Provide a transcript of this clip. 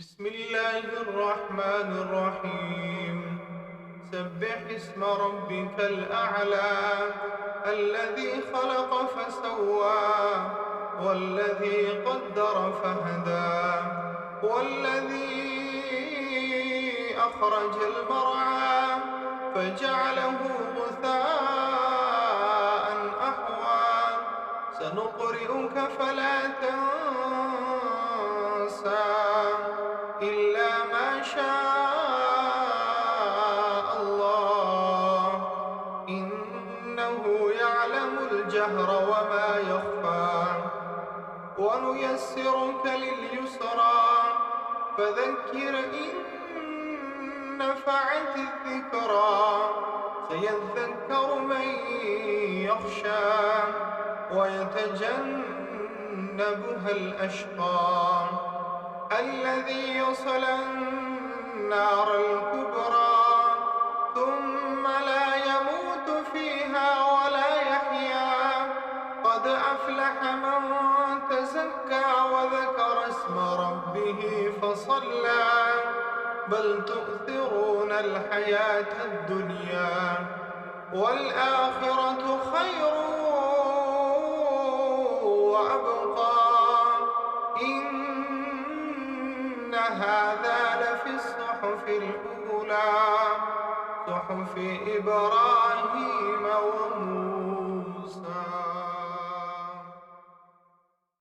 بسم الله الرحمن الرحيم. سبح اسم ربك الأعلى الذي خلق فسوى والذي قدر فهدى والذي أخرج المرعى فجعله غثاء أحوى سنقرئك فلا تنسى إلا ما شاء الله إنه يعلم الجهر وما يخفى ونيسرك لليسرى فذكر إن نفعت الذكرى سيذكر من يخشى ويتجنبها الأشقى الذي يصلى النار الكبرى ثم لا يموت فيها ولا يحيا قد أفلح من تزكى وذكر اسم ربه فصلى بل تؤثرون الحياة الدنيا والآخرة خير وأبقى إن هذا لفي الصحف الأولى صحف إبراهيم